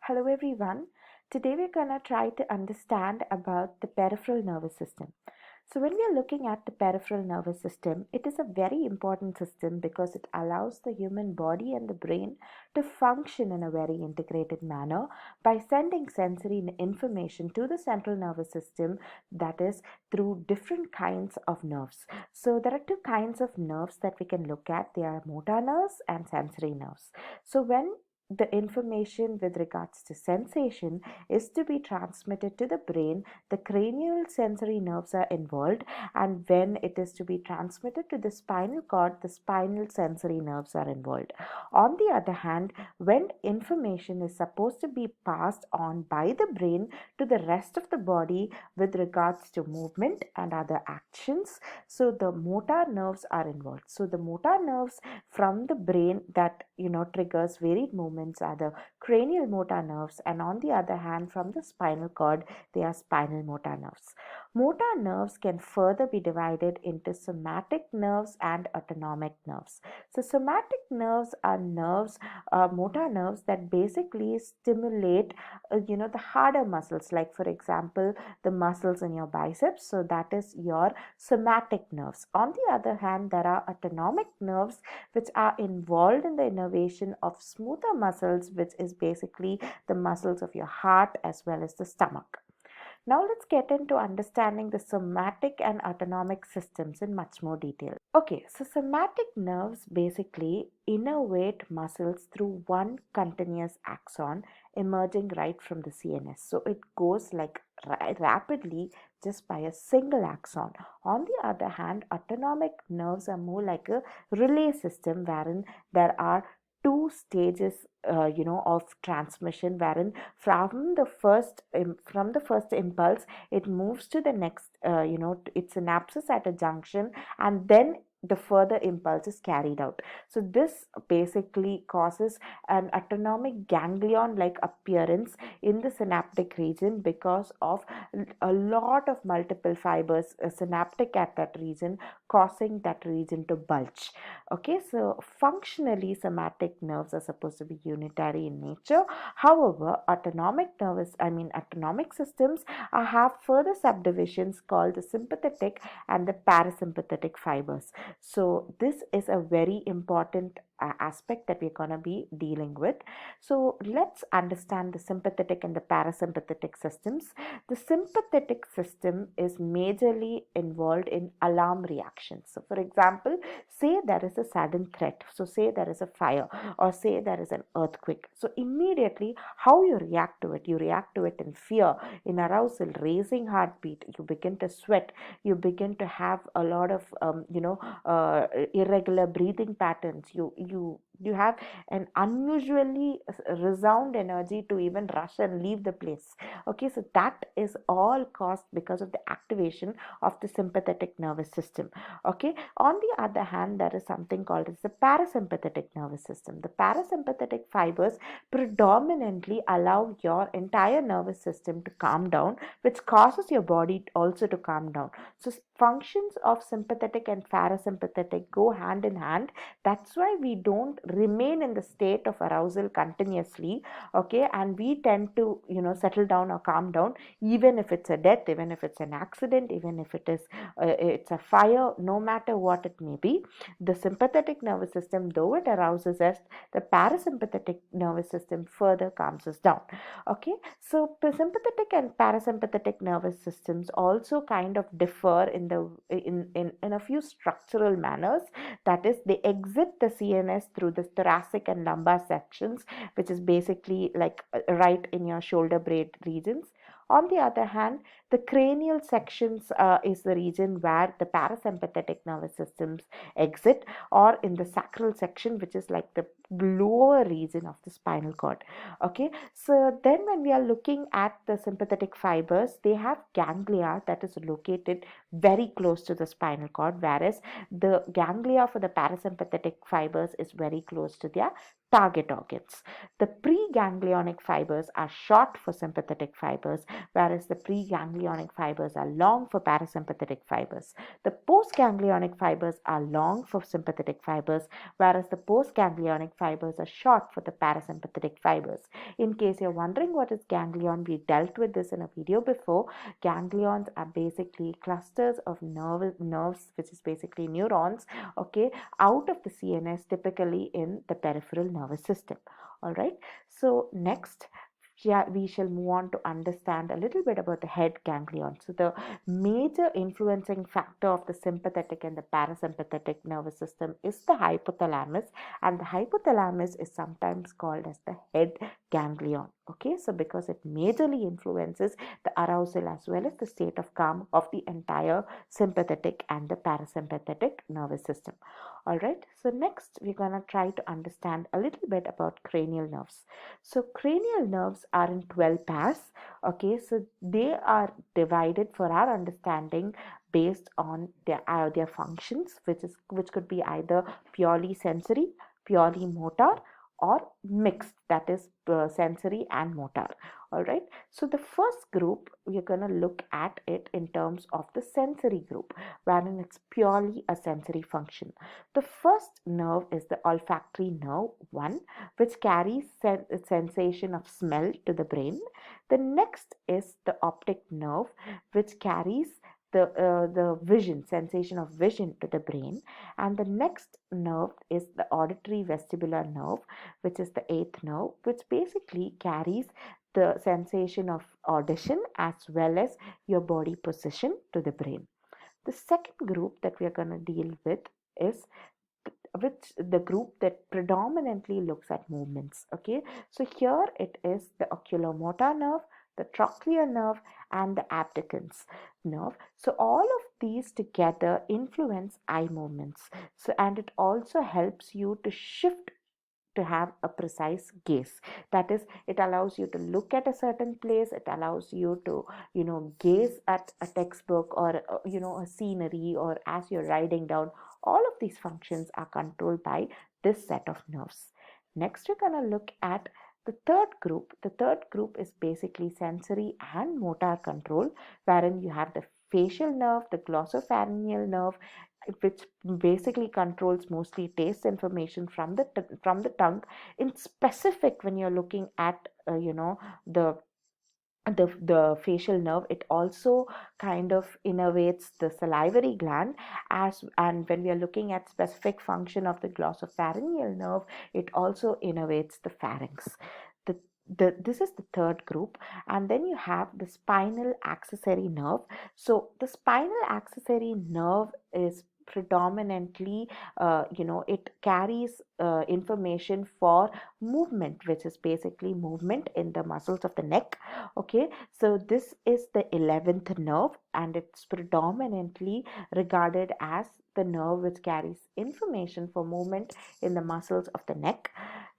Hello everyone. Today we're going to try to understand about the peripheral nervous system. So when we are looking at the peripheral nervous system, it is a very important system because it allows the human body and the brain to function in a very integrated manner by sending sensory information to the central nervous system, that is through different kinds of nerves. So there are two kinds of nerves that we can look at. They are motor nerves and sensory nerves. So when the information with regards to sensation is to be transmitted to the brain, the cranial sensory nerves are involved, and when it is to be transmitted to the spinal cord, the spinal sensory nerves are involved. On the other hand, when information is supposed to be passed on by the brain to the rest of the body with regards to movement and other actions, so the motor nerves are involved. So the motor nerves from the brain that triggers varied movements are the cranial motor nerves, and on the other hand from the spinal cord they are spinal motor nerves. Motor nerves can further be divided into somatic nerves and autonomic nerves. So somatic nerves are motor nerves that basically stimulate the harder muscles, like for example the muscles in your biceps. So that is your somatic nerves. On the other hand, there are autonomic nerves which are involved in the innervation of smoother muscles, which is basically the muscles of your heart as well as the stomach. Now let's get into understanding the somatic and autonomic systems in much more detail. Okay, so somatic nerves basically innervate muscles through one continuous axon emerging right from the CNS. So it goes like rapidly just by a single axon. On the other hand, autonomic nerves are more like a relay system wherein there are two stages of transmission, wherein from the first impulse it moves to the next it synapses at a junction, and then the further impulse is carried out. So this basically causes an autonomic ganglion like appearance in the synaptic region because of a lot of multiple fibers synaptic at that region, causing that region to bulge. Okay, so functionally somatic nerves are supposed to be unitary in nature. However, autonomic systems have further subdivisions called the sympathetic and the parasympathetic fibers. So this is a very important aspect that we're going to be dealing with. So let's understand the sympathetic and the parasympathetic systems. The sympathetic system is majorly involved in alarm reactions. So for example, say there is a sudden threat. So say there is a fire, or say there is an earthquake. So immediately how you react to it? You react to it in fear, in arousal, raising heartbeat. You begin to sweat. You begin to have a lot of irregular breathing patterns. You have an unusually resound energy to even rush and leave the place. Okay, so that is all caused because of the activation of the sympathetic nervous system. Okay, on the other hand, there is something called as the parasympathetic nervous system. The parasympathetic fibers predominantly allow your entire nervous system to calm down, which causes your body also to calm down. So functions of sympathetic and parasympathetic go hand in hand. That's why we don't remain in the state of arousal continuously. Okay, and we tend to settle down or calm down even if it's a death, even if it's an accident, even if it's a fire, no matter what it may be. The sympathetic nervous system, though it arouses us, the parasympathetic nervous system further calms us down. Okay, so the sympathetic and parasympathetic nervous systems also kind of differ in a few structural manners. That is, they exit the CNS through the thoracic and lumbar sections, which is basically like right in your shoulder blade regions. On the other hand, the cranial sections is the region where the parasympathetic nervous systems exit, or in the sacral section, which is like the lower region of the spinal cord. Okay, so then when we are looking at the sympathetic fibers, they have ganglia that is located very close to the spinal cord, whereas the ganglia for the parasympathetic fibers is very close to their target organs. The preganglionic fibers are short for sympathetic fibers, whereas the preganglionic fibers are long for parasympathetic fibers. The postganglionic fibers are long for sympathetic fibers, whereas the postganglionic fibers are short for the parasympathetic fibers. In case you're wondering what is ganglion, we dealt with this in a video before. Ganglions are basically clusters of nerves, which is basically neurons, okay, out of the CNS, typically in the peripheral nervous system. All right. So next, we shall move on to understand a little bit about the head ganglion. So the major influencing factor of the sympathetic and the parasympathetic nervous system is the hypothalamus, and the hypothalamus is sometimes called as the head ganglion. Okay, so because it majorly influences the arousal as well as the state of calm of the entire sympathetic and the parasympathetic nervous system. All right, so next we're going to try to understand a little bit about cranial nerves. So cranial nerves are in 12 pairs. Okay, so they are divided for our understanding based on their functions, which could be either purely sensory, purely motor, or mixed, that is sensory and motor. All right, so the first group we're going to look at it in terms of the sensory group, wherein it's purely a sensory function. The first nerve is the olfactory nerve 1, which carries sensation of smell to the brain. The next is the optic nerve, which carries the vision, sensation of vision to the brain. And the next nerve is the auditory vestibular nerve, which is the 8th nerve, which basically carries the sensation of audition as well as your body position to the brain. The second group that we are going to deal with is the group that predominantly looks at movements. Okay, so here it is the oculomotor nerve, the trochlear nerve, and the abducens nerve. So all of these together influence eye movements. So, and it also helps you to shift to have a precise gaze. That is, it allows you to look at a certain place, it allows you to gaze at a textbook or a scenery, or as you're riding down. All of these functions are controlled by this set of nerves. Next, we're going to look at the third group. The third group is basically sensory and motor control, wherein you have the facial nerve, the glossopharyngeal nerve, which basically controls mostly taste information from the tongue. In specific, when you're looking at the the facial nerve, it also kind of innervates the salivary gland, and when we are looking at specific function of the glossopharyngeal nerve, it also innervates the pharynx. This is the third group. And then you have the spinal accessory nerve. So the spinal accessory nerve is predominantly it carries information for movement, which is basically movement in the muscles of the neck. Okay, so this is the 11th nerve, and it's predominantly regarded as the nerve which carries information for movement in the muscles of the neck.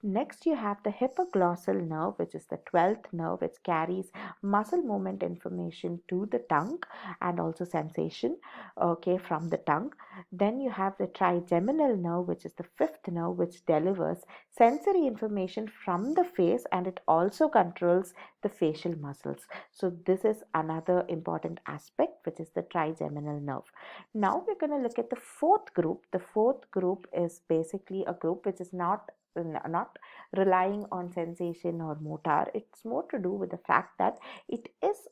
Next, you have the hypoglossal nerve, which is the 12th nerve, which carries muscle movement information to the tongue and also sensation, okay, from the tongue. Then you have the trigeminal nerve, which is the 5th nerve, which delivers sensory information from the face, and it also controls the facial muscles. So this is another important aspect, which is the trigeminal nerve. Now we're going to look at the fourth group. The fourth group is basically a group which is not relying on sensation or motor. It's more to do with the fact that it is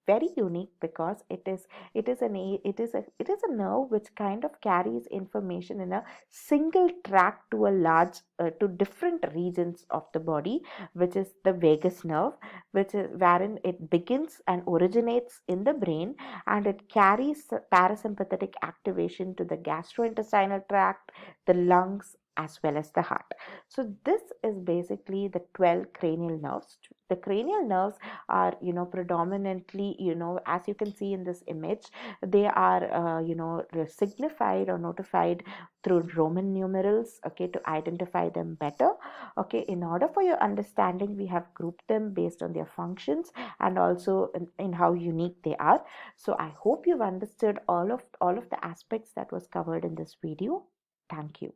very unique, because it is a nerve which kind of carries information in a single track to a large to different regions of the body, which is the vagus nerve, which is wherein it begins and originates in the brain, and it carries parasympathetic activation to the gastrointestinal tract, the lungs, as well as the heart. So this is basically the 12 cranial nerves. The cranial nerves are predominantly, as you can see in this image, they are signified or notified through Roman numerals, okay, to identify them better. Okay, in order for your understanding, we have grouped them based on their functions and also in how unique they are. So I hope you've understood all of the aspects that was covered in this video. Thank you.